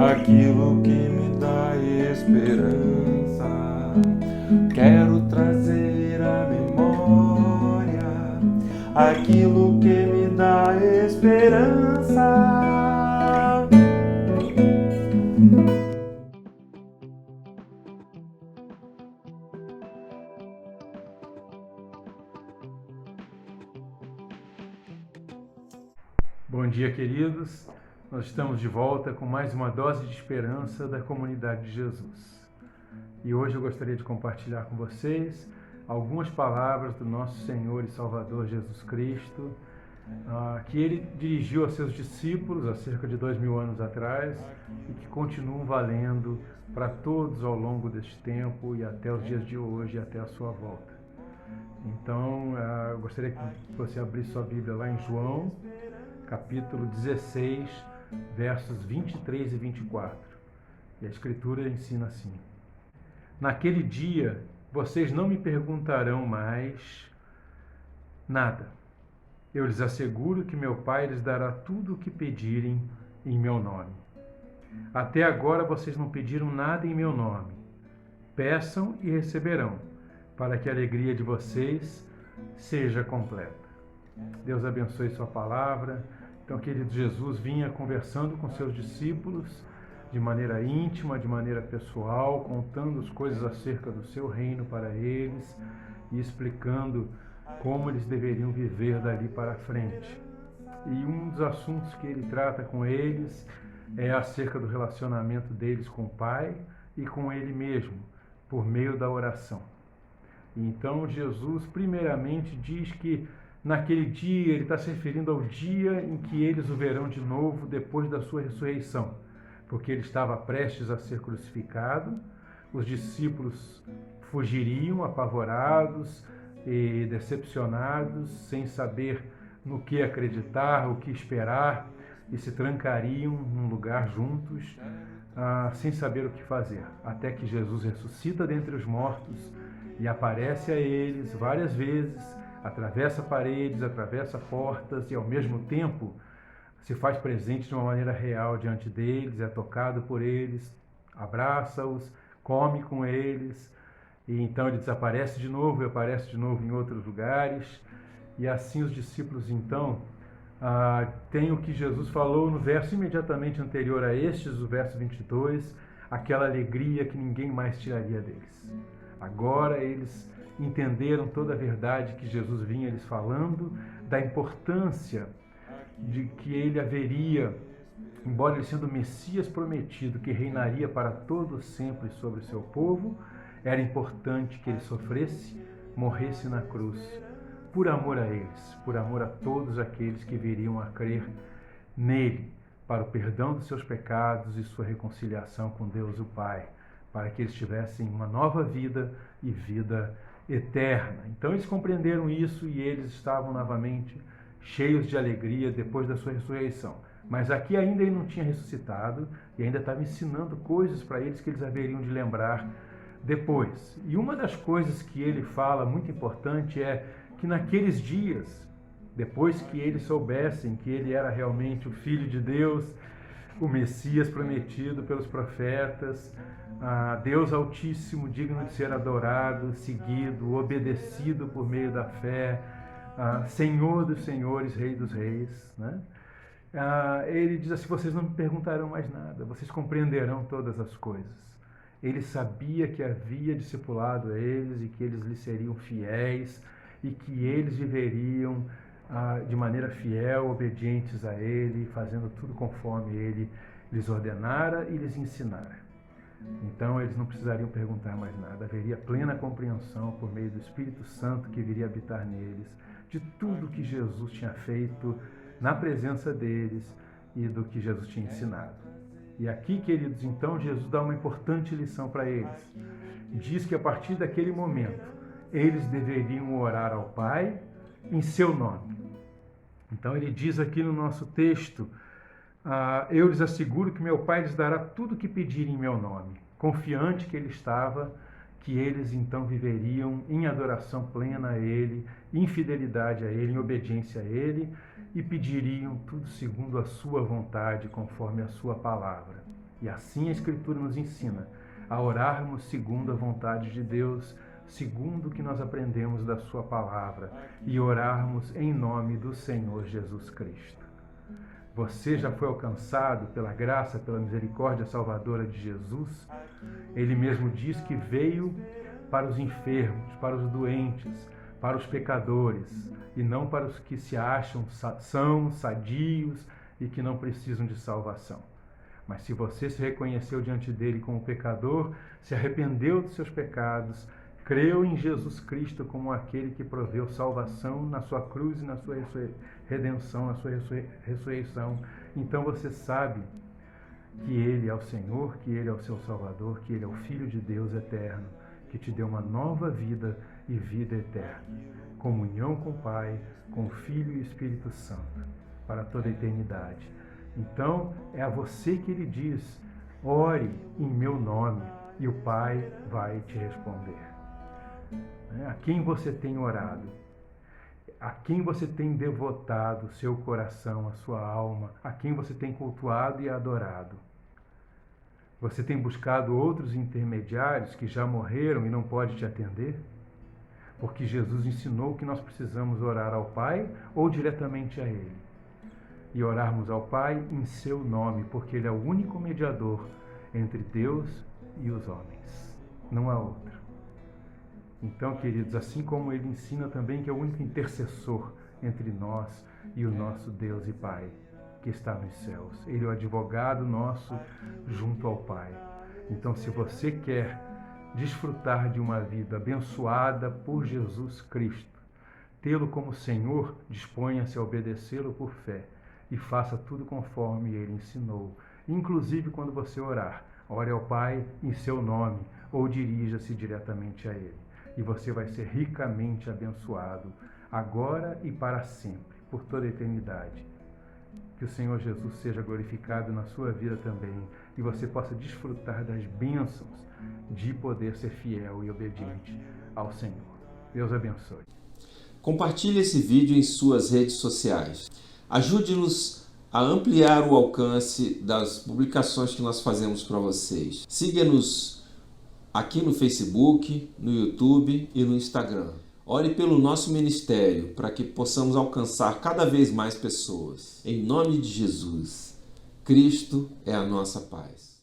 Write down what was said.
aquilo que me dá esperança. Quero trazer à memória aquilo que me dá esperança. Bom dia, queridos. Nós estamos de volta com mais uma dose de esperança da comunidade de Jesus. E hoje eu gostaria de compartilhar com vocês algumas palavras do nosso Senhor e Salvador Jesus Cristo, que ele dirigiu a seus discípulos há cerca de 2000 anos atrás e que continuam valendo para todos ao longo deste tempo e até os dias de hoje, até a sua volta. Então, eu gostaria que você abrisse sua Bíblia lá em João, capítulo 16, versos 23 e 24. E a Escritura ensina assim: Naquele dia, vocês não me perguntarão mais nada. Eu lhes asseguro que meu Pai lhes dará tudo o que pedirem em meu nome. Até agora vocês não pediram nada em meu nome. Peçam e receberão, para que a alegria de vocês seja completa. Deus abençoe sua palavra. Então, querido, Jesus vinha conversando com seus discípulos de maneira íntima, de maneira pessoal, contando as coisas acerca do seu reino para eles e explicando como eles deveriam viver dali para frente. E um dos assuntos que ele trata com eles é acerca do relacionamento deles com o Pai e com ele mesmo, por meio da oração. Então, Jesus primeiramente diz que naquele dia, ele está se referindo ao dia em que eles o verão de novo depois da sua ressurreição, porque ele estava prestes a ser crucificado, os discípulos fugiriam apavorados e decepcionados, sem saber no que acreditar, o que esperar, e se trancariam num lugar juntos, sem saber o que fazer, até que Jesus ressuscita dentre os mortos e aparece a eles várias vezes, atravessa paredes, atravessa portas e ao mesmo tempo se faz presente de uma maneira real diante deles, é tocado por eles, abraça-os, come com eles, e então ele desaparece de novo e aparece de novo em outros lugares. E assim os discípulos então têm o que Jesus falou no verso imediatamente anterior a estes, o verso 22, aquela alegria que ninguém mais tiraria deles. Agora eles entenderam toda a verdade que Jesus vinha lhes falando, da importância de que ele haveria, embora ele sendo o Messias prometido, que reinaria para todo sempre sobre o seu povo, era importante que ele sofresse, morresse na cruz, por amor a eles, por amor a todos aqueles que viriam a crer nele, para o perdão dos seus pecados e sua reconciliação com Deus o Pai, para que eles tivessem uma nova vida e vida eterna. Então eles compreenderam isso e eles estavam novamente cheios de alegria depois da sua ressurreição. Mas aqui ainda ele não tinha ressuscitado e ainda estava ensinando coisas para eles que eles haveriam de lembrar depois. E uma das coisas que ele fala muito importante é que naqueles dias, depois que eles soubessem que ele era realmente o Filho de Deus, o Messias prometido pelos profetas, Deus Altíssimo, digno de ser adorado, seguido, obedecido por meio da fé, Senhor dos senhores, Rei dos reis, né? Ele diz assim: vocês não me perguntarão mais nada, vocês compreenderão todas as coisas. Ele sabia que havia discipulado eles e que eles lhe seriam fiéis e que eles viveriam de maneira fiel, obedientes a ele, fazendo tudo conforme ele lhes ordenara e lhes ensinara. Então eles não precisariam perguntar mais nada, haveria plena compreensão por meio do Espírito Santo que viria habitar neles, de tudo que Jesus tinha feito na presença deles e do que Jesus tinha ensinado. E aqui, queridos, então Jesus dá uma importante lição para eles. Diz que a partir daquele momento, eles deveriam orar ao Pai em seu nome. Então ele diz aqui no nosso texto: eu lhes asseguro que meu Pai lhes dará tudo o que pedirem em meu nome. Confiante que ele estava, que eles então viveriam em adoração plena a ele, em fidelidade a ele, em obediência a ele, e pediriam tudo segundo a sua vontade, conforme a sua palavra. E assim a Escritura nos ensina a orarmos segundo a vontade de Deus, segundo o que nós aprendemos da sua palavra, e orarmos em nome do Senhor Jesus Cristo. Você já foi alcançado pela graça, pela misericórdia salvadora de Jesus? Ele mesmo diz que veio para os enfermos, para os doentes, para os pecadores, e não para os que se acham são, sadios e que não precisam de salvação. Mas se você se reconheceu diante dele como pecador, se arrependeu dos seus pecados, creu em Jesus Cristo como aquele que proveu salvação na sua cruz e na sua redenção, na sua ressurreição, então você sabe que ele é o Senhor, que ele é o seu Salvador, que ele é o Filho de Deus eterno, que te deu uma nova vida e vida eterna. Comunhão com o Pai, com o Filho e o Espírito Santo, para toda a eternidade. Então, é a você que ele diz: ore em meu nome, e o Pai vai te responder. A quem você tem orado? A quem você tem devotado o seu coração, a sua alma? A quem você tem cultuado e adorado? Você tem buscado outros intermediários que já morreram e não podem te atender? Porque Jesus ensinou que nós precisamos orar ao Pai ou diretamente a Ele. E orarmos ao Pai em seu nome, porque Ele é o único mediador entre Deus e os homens. Não há outro. Então, queridos, assim como Ele ensina também que é o único intercessor entre nós e o nosso Deus e Pai, que está nos céus. Ele é o advogado nosso junto ao Pai. Então, se você quer desfrutar de uma vida abençoada por Jesus Cristo, tê-lo como Senhor, disponha-se a obedecê-lo por fé e faça tudo conforme Ele ensinou. Inclusive, quando você orar, ore ao Pai em seu nome ou dirija-se diretamente a Ele. E você vai ser ricamente abençoado, agora e para sempre, por toda a eternidade. Que o Senhor Jesus seja glorificado na sua vida também e você possa desfrutar das bênçãos de poder ser fiel e obediente ao Senhor. Deus abençoe. Compartilhe esse vídeo em suas redes sociais. Ajude-nos a ampliar o alcance das publicações que nós fazemos para vocês. Siga-nos aqui no Facebook, no YouTube e no Instagram. Ore pelo nosso ministério para que possamos alcançar cada vez mais pessoas. Em nome de Jesus, Cristo é a nossa paz.